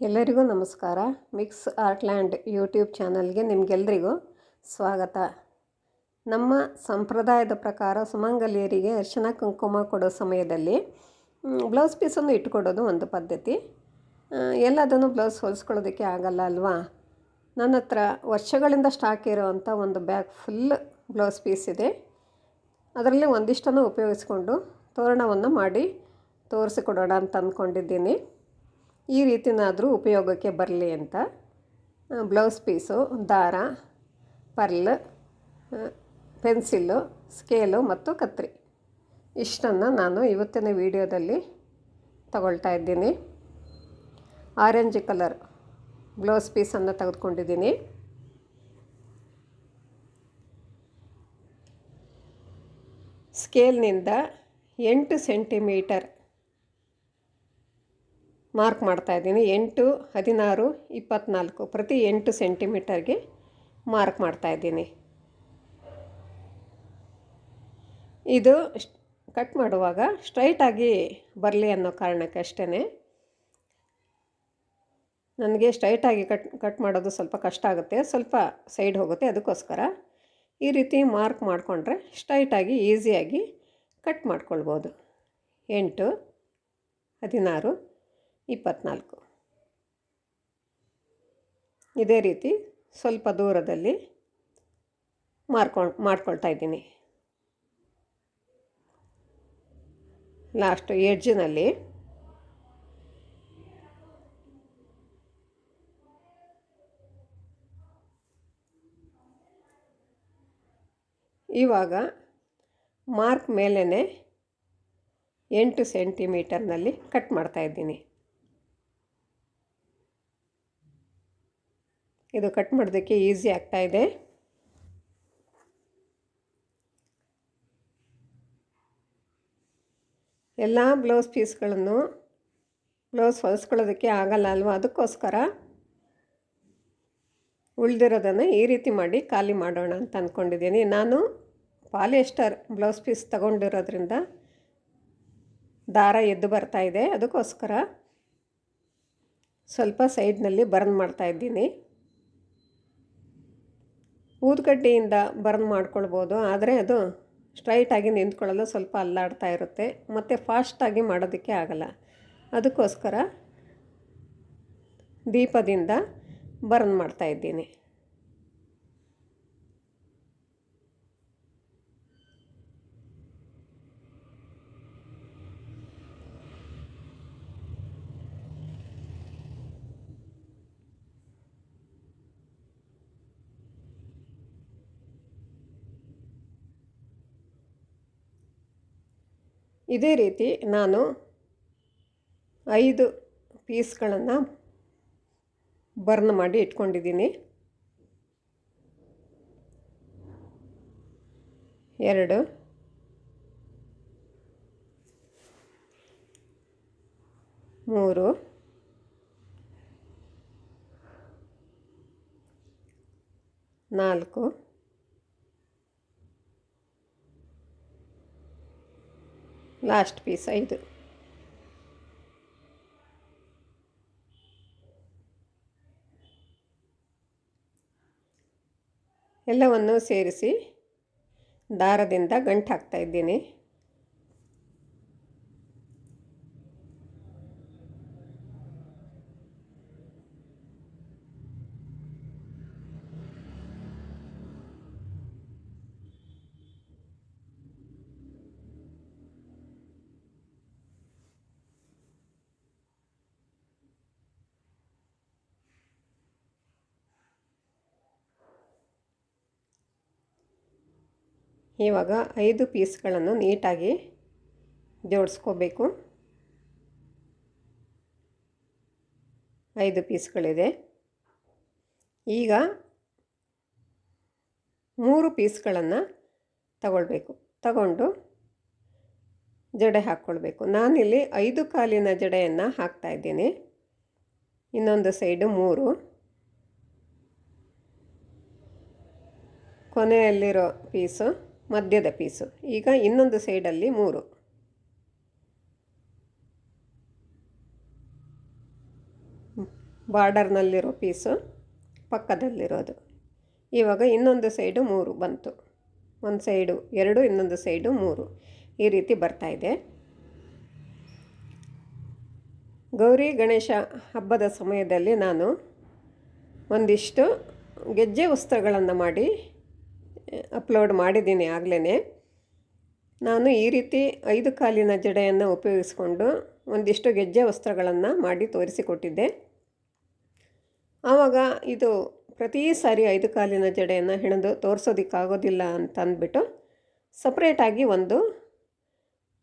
ಎಲ್ಲರಿಗೂ ನಮಸ್ಕಾರ. Mix ಆರ್ಟ್ಲ್ಯಾಂಡ್ YouTube ಚಾನಲ್ಗೆ ನಿಮಗೆಲ್ಲರಿಗೂ ಸ್ವಾಗತ. ನಮ್ಮ ಸಂಪ್ರದಾಯದ ಪ್ರಕಾರ ಸುಮಂಗಲಿಯರಿಗೆ ಅರಿಶಿನ ಕುಂಕುಮ ಕೊಡೋ ಸಮಯದಲ್ಲಿ ಬ್ಲೌಸ್ ಪೀಸನ್ನು ಇಟ್ಕೊಡೋದು ಒಂದು ಪದ್ಧತಿ. ಎಲ್ಲದನ್ನು ಬ್ಲೌಸ್ ಹೊಲಿಸ್ಕೊಳ್ಳೋದಕ್ಕೆ ಆಗಲ್ಲ ಅಲ್ವಾ. ನನ್ನ ಹತ್ರ ವರ್ಷಗಳಿಂದ ಸ್ಟಾಕ್ ಇರೋವಂಥ ಒಂದು ಬ್ಯಾಗ್ ಫುಲ್ ಬ್ಲೌಸ್ ಪೀಸ್ ಇದೆ. ಅದರಲ್ಲಿ ಒಂದಿಷ್ಟನ್ನು ಉಪಯೋಗಿಸ್ಕೊಂಡು ತೋರಣವನ್ನು ಮಾಡಿ ತೋರಿಸಿಕೊಡೋಣ ಅಂತ ಅಂದ್ಕೊಂಡಿದ್ದೀನಿ. ಈ ರೀತಿನಾದರೂ ಉಪಯೋಗಕ್ಕೆ ಬರಲಿ ಅಂತ ಬ್ಲೌಸ್ ಪೀಸು, ದಾರ, ಪರ್ಲ್, ಪೆನ್ಸಿಲ್ಲು, ಸ್ಕೇಲು ಮತ್ತು ಕತ್ರಿ ಇಷ್ಟನ್ನು ನಾನು ಇವತ್ತಿನ ವಿಡಿಯೋದಲ್ಲಿ ತಗೊಳ್ತಾ ಇದ್ದೀನಿ. ಆರೆಂಜ್ ಕಲರ್ ಬ್ಲೌಸ್ ಪೀಸನ್ನು ತೆಗೆದುಕೊಂಡಿದ್ದೀನಿ. ಸ್ಕೇಲ್ನಿಂದ 8 ಸೆಂಟಿಮೀಟರ್ ಮಾರ್ಕ್ ಮಾಡ್ತಾಯಿದ್ದೀನಿ. 8, 16, 24 ಪ್ರತಿ 8 ಸೆಂಟಿಮೀಟರ್ಗೆ ಮಾರ್ಕ್ ಮಾಡ್ತಾಯಿದ್ದೀನಿ. ಇದು ಕಟ್ ಮಾಡುವಾಗ ಸ್ಟ್ರೈಟಾಗಿ ಬರಲಿ ಅನ್ನೋ ಕಾರಣಕ್ಕೆ ಅಷ್ಟೇ. ನನಗೆ ಸ್ಟ್ರೈಟಾಗಿ ಕಟ್ ಮಾಡೋದು ಸ್ವಲ್ಪ ಕಷ್ಟ ಆಗುತ್ತೆ, ಸ್ವಲ್ಪ ಸೈಡ್ ಹೋಗುತ್ತೆ. ಅದಕ್ಕೋಸ್ಕರ ಈ ರೀತಿ ಮಾರ್ಕ್ ಮಾಡಿಕೊಂಡ್ರೆ ಸ್ಟ್ರೈಟಾಗಿ ಈಸಿಯಾಗಿ ಕಟ್ ಮಾಡ್ಕೊಳ್ಬೋದು. 8, 16, 24 ಇದೇ ರೀತಿ ಸ್ವಲ್ಪ ದೂರದಲ್ಲಿ ಮಾಡ್ಕೊಳ್ತಾ ಇದ್ದೀನಿ. ಲಾಸ್ಟ್ ಎಡ್ಜಿನಲ್ಲಿ ಇವಾಗ ಮಾರ್ಕ್ ಮೇಲೇ 8 ಸೆಂಟಿಮೀಟರ್ನಲ್ಲಿ ಕಟ್ ಮಾಡ್ತಾಯಿದ್ದೀನಿ. ಇದು ಕಟ್ ಮಾಡೋದಕ್ಕೆ ಈಸಿ ಆಗ್ತಾಯಿದೆ. ಎಲ್ಲ ಬ್ಲೌಸ್ ಪೀಸ್ಗಳನ್ನು ಬ್ಲೌಸ್ ಹೊಲಿಸ್ಕೊಳ್ಳೋದಕ್ಕೆ ಆಗಲ್ಲ ಅಲ್ವಾ. ಅದಕ್ಕೋಸ್ಕರ ಉಳಿದಿರೋದನ್ನು ಈ ರೀತಿ ಮಾಡಿ ಖಾಲಿ ಮಾಡೋಣ ಅಂತ ಅಂದ್ಕೊಂಡಿದ್ದೀನಿ. ನಾನು ಪಾಲಿಯೆಸ್ಟರ್ ಬ್ಲೌಸ್ ಪೀಸ್ ತಗೊಂಡಿರೋದ್ರಿಂದ ದಾರ ಎದ್ದು ಬರ್ತಾಯಿದೆ. ಅದಕ್ಕೋಸ್ಕರ ಸ್ವಲ್ಪ ಸೈಡ್ನಲ್ಲಿ ಬರ್ನ್ ಮಾಡ್ತಾಯಿದ್ದೀನಿ. ಊದುಕಡ್ಡಿಯಿಂದ ಬರ್ನ್ ಮಾಡ್ಕೊಳ್ಬೋದು, ಆದರೆ ಅದು ಸ್ಟ್ರೈಟಾಗಿ ನಿಂತ್ಕೊಳ್ಳಲು ಸ್ವಲ್ಪ ಅಲ್ಲಾಡ್ತಾ ಇರುತ್ತೆ ಮತ್ತು ಫಾಸ್ಟಾಗಿ ಮಾಡೋದಕ್ಕೆ ಆಗಲ್ಲ. ಅದಕ್ಕೋಸ್ಕರ ದೀಪದಿಂದ ಬರ್ನ್ ಮಾಡ್ತಾಯಿದ್ದೀನಿ. ಇದೇ ರೀತಿ ನಾನು 5 ಪೀಸ್ಗಳನ್ನು ಬರ್ನ್ ಮಾಡಿ ಇಟ್ಕೊಂಡಿದ್ದೀನಿ. 2, 3, 4, ಲಾಸ್ಟ್ ಪೀಸ್ 5. ಎಲ್ಲವನ್ನು ಸೇರಿಸಿ ದಾರದಿಂದ ಗಂಟು ಹಾಕ್ತಾ ಇದ್ದೀನಿ. ಇವಾಗ 5 ಪೀಸ್ಗಳನ್ನು ನೀಟಾಗಿ ಜೋಡಿಸ್ಕೋಬೇಕು. 5 ಪೀಸ್ಗಳಿದೆ. ಈಗ 3 ಪೀಸ್ಗಳನ್ನು ತಗೊಂಡು ಜಡೆ ಹಾಕ್ಕೊಳ್ಬೇಕು. ನಾನಿಲ್ಲಿ 5 ಕಾಲಿನ ಜಡೆಯನ್ನು ಹಾಕ್ತಾಯಿದ್ದೀನಿ. ಇನ್ನೊಂದು ಸೈಡು 3, ಕೊನೆಯಲ್ಲಿರೋ ಪೀಸು ಮಧ್ಯದ ಪೀಸು. ಈಗ ಇನ್ನೊಂದು ಸೈಡಲ್ಲಿ 3. ಬಾರ್ಡರ್ನಲ್ಲಿರೋ ಪೀಸು ಪಕ್ಕದಲ್ಲಿರೋದು. ಇವಾಗ ಇನ್ನೊಂದು ಸೈಡು 3 ಬಂತು. ಒಂದು ಸೈಡು 2, ಇನ್ನೊಂದು ಸೈಡು 3 ಈ ರೀತಿ ಬರ್ತಾಯಿದೆ. ಗೌರಿ ಗಣೇಶ ಹಬ್ಬದ ಸಮಯದಲ್ಲಿ ನಾನು ಒಂದಿಷ್ಟು ಗೆಜ್ಜೆ ವಸ್ತ್ರಗಳನ್ನು ಮಾಡಿ ಅಪ್ಲೋಡ್ ಮಾಡಿದ್ದೀನಿ ಆಗಲೇ. ನಾನು ಈ ರೀತಿ 5 ಕಾಲಿನ ಜಡೆಯನ್ನು ಉಪಯೋಗಿಸ್ಕೊಂಡು ಒಂದಿಷ್ಟು ಗೆಜ್ಜೆ ವಸ್ತ್ರಗಳನ್ನು ಮಾಡಿ ತೋರಿಸಿಕೊಟ್ಟಿದ್ದೆ. ಆವಾಗ ಇದು ಪ್ರತಿ ಸಾರಿ 5 ಕಾಲಿನ ಜಡೆಯನ್ನು ಹೆಣೆದು ತೋರಿಸೋದಕ್ಕಾಗೋದಿಲ್ಲ ಅಂತ ಅಂದ್ಬಿಟ್ಟು ಸಪ್ರೇಟಾಗಿ ಒಂದು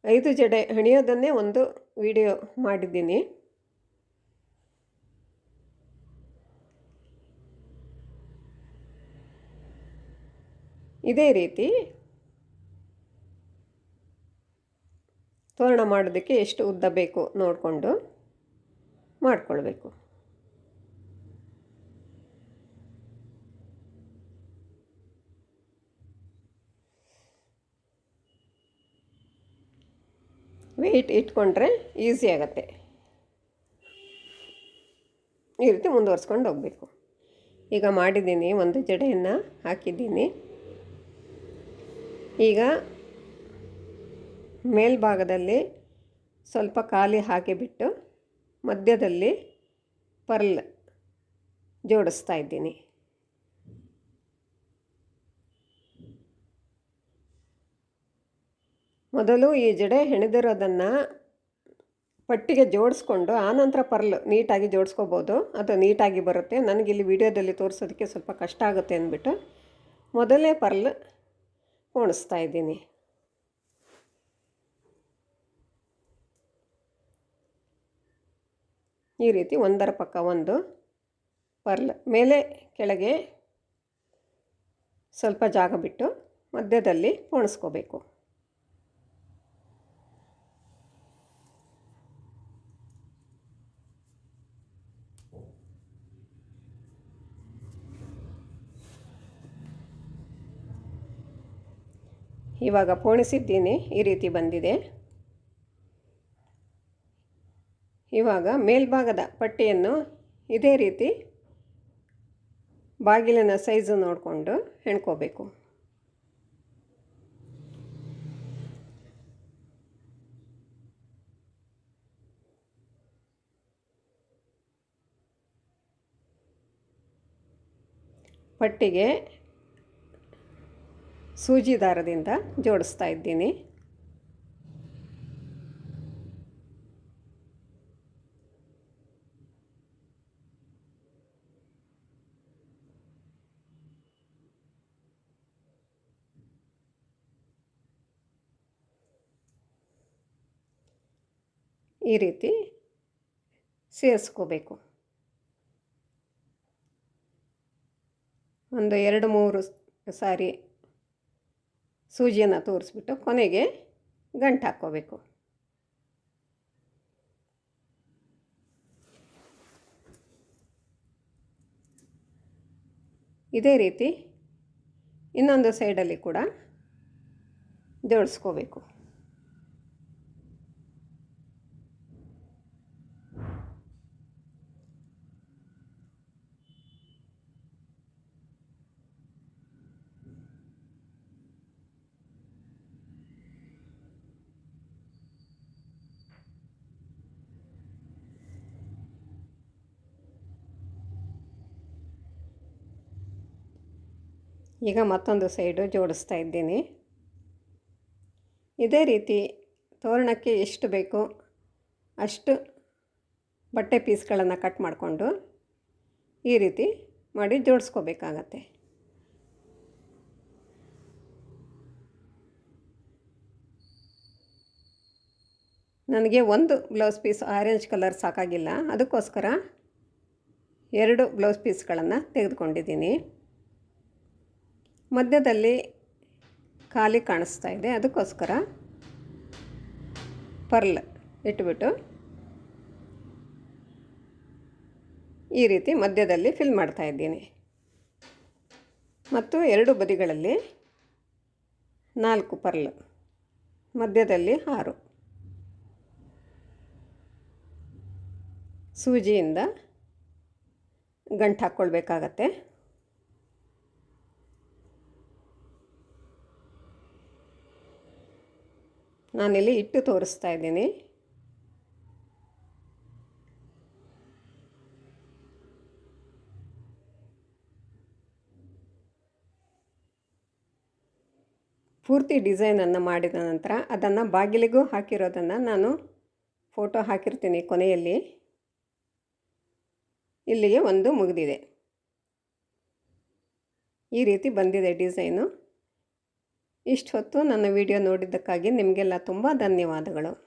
5 ಜಡೆ ಹೆಣೆಯೋದನ್ನೇ ಒಂದು ವಿಡಿಯೋ ಮಾಡಿದ್ದೀನಿ. ಇದೇ ರೀತಿ ತೋರಣ ಮಾಡೋದಕ್ಕೆ ಎಷ್ಟು ಉದ್ದ ಬೇಕು ನೋಡಿಕೊಂಡು ಮಾಡಿಕೊಳ್ಬೇಕು. ವೆಯ್ಟ್ ಇಟ್ಕೊಂಡ್ರೆ ಈಸಿ ಆಗುತ್ತೆ. ಈ ರೀತಿ ಮುಂದುವರ್ಸ್ಕೊಂಡು ಹೋಗಬೇಕು. ಈಗ ಮಾಡಿದ್ದೀನಿ, ಒಂದು ಜಡೆಯನ್ನು ಹಾಕಿದ್ದೀನಿ. ಈಗ ಮೇಲ್ಭಾಗದಲ್ಲಿ ಸ್ವಲ್ಪ ಖಾಲಿ ಹಾಕಿಬಿಟ್ಟು ಮಧ್ಯದಲ್ಲಿ ಪರ್ಲ್ ಜೋಡಿಸ್ತಾ ಇದ್ದೀನಿ. ಮೊದಲು ಈ ಜಡೆ ಹೆಣೆದಿರೋದನ್ನು ಪಟ್ಟಿಗೆ ಜೋಡಿಸ್ಕೊಂಡು ಆನಂತರ ಪರ್ಲ್ ನೀಟಾಗಿ ಜೋಡಿಸ್ಕೋಬೋದು. ಅದು ನೀಟಾಗಿ ಬರುತ್ತೆ. ನನಗಿಲ್ಲಿ ವಿಡಿಯೋದಲ್ಲಿ ತೋರಿಸೋದಕ್ಕೆ ಸ್ವಲ್ಪ ಕಷ್ಟ ಆಗುತ್ತೆ ಅಂದ್ಬಿಟ್ಟು ಮೊದಲೇ ಪರ್ಲ್ ಪೋಣಿಸ್ತಾ ಇದ್ದೀನಿ. ಈ ರೀತಿ ಒಂದರ ಪಕ್ಕ ಒಂದು ಪರ್ಲ್ ಮೇಲೆ ಕೆಳಗೆ ಸ್ವಲ್ಪ ಜಾಗ ಬಿಟ್ಟು ಮಧ್ಯದಲ್ಲಿ ಪೋಣಿಸ್ಕೋಬೇಕು. ಇವಾಗ ಪೋಣಿಸಿದ್ದೀನಿ, ಈ ರೀತಿ ಬಂದಿದೆ. ಇವಾಗ ಮೇಲ್ಭಾಗದ ಪಟ್ಟಿಯನ್ನು ಇದೇ ರೀತಿ ಬಾಗಿಲಿನ ಸೈಜು ನೋಡಿಕೊಂಡು ಹೆಣ್ಕೋಬೇಕು. ಪಟ್ಟಿಗೆ ಸೂಜಿ ದಾರದಿಂದ ಜೋಡಿಸ್ತಾ ಇದ್ದೀನಿ. ಈ ರೀತಿ ಸೇರಿಸ್ಕೋಬೇಕು. ಒಂದು 2-3 ಸಾರಿ ಸೂಜಿಯನ್ನು ತೋರಿಸ್ಬಿಟ್ಟು ಕೊನೆಗೆ ಗಂಟು ಹಾಕ್ಕೋಬೇಕು. ಇದೇ ರೀತಿ ಇನ್ನೊಂದು ಸೈಡಲ್ಲಿ ಕೂಡ ಜೋಡಿಸ್ಕೋಬೇಕು. ಈಗ ಮತ್ತೊಂದು ಸೈಡು ಜೋಡಿಸ್ತಾ ಇದ್ದೀನಿ. ಇದೇ ರೀತಿ ತೋರಣಕ್ಕೆ ಎಷ್ಟು ಬೇಕೋ ಅಷ್ಟು ಬಟ್ಟೆ ಪೀಸ್ಗಳನ್ನು ಕಟ್ ಮಾಡಿಕೊಂಡು ಈ ರೀತಿ ಮಾಡಿ ಜೋಡಿಸ್ಕೋಬೇಕಾಗತ್ತೆ. ನನಗೆ ಒಂದು ಬ್ಲೌಸ್ ಪೀಸ್ ಆರೆಂಜ್ ಕಲರ್ ಸಾಕಾಗಿಲ್ಲ, ಅದಕ್ಕೋಸ್ಕರ 2 ಬ್ಲೌಸ್ ಪೀಸ್ಗಳನ್ನು ತೆಗೆದುಕೊಂಡಿದ್ದೀನಿ. ಮಧ್ಯದಲ್ಲಿ ಖಾಲಿ ಕಾಣಿಸ್ತಾ ಇದೆ, ಅದಕ್ಕೋಸ್ಕರ ಪರ್ಲ್ ಇಟ್ಬಿಟ್ಟು ಈ ರೀತಿ ಮಧ್ಯದಲ್ಲಿ ಫಿಲ್ ಮಾಡ್ತಾ ಇದ್ದೀನಿ. ಮತ್ತು 2 ಬದಿಗಳಲ್ಲಿ 4 ಪರ್ಲ್, ಮಧ್ಯದಲ್ಲಿ 6 ಸೂಜಿಯಿಂದ ಗಂಟು ಹಾಕ್ಕೊಳ್ಬೇಕಾಗತ್ತೆ. ನಾನಿಲ್ಲಿ ಇಟ್ಟು ತೋರಿಸ್ತಾ ಇದ್ದೀನಿ. ಪೂರ್ತಿ ಡಿಸೈನನ್ನು ಮಾಡಿದ ನಂತರ ಅದನ್ನು ಬಾಗಿಲಿಗೂ ಹಾಕಿರೋದನ್ನು ನಾನು ಫೋಟೋ ಹಾಕಿರ್ತೀನಿ ಕೊನೆಯಲ್ಲಿ. ಇಲ್ಲಿಗೆ ಒಂದು ಮುಗಿದಿದೆ. ಈ ರೀತಿ ಬಂದಿದೆ ಡಿಸೈನು. ಇಷ್ಟು ಹೊತ್ತು ನನ್ನ ವಿಡಿಯೋ ನೋಡಿದ್ದಕ್ಕಾಗಿ ನಿಮಗೆಲ್ಲ ತುಂಬ ಧನ್ಯವಾದಗಳು.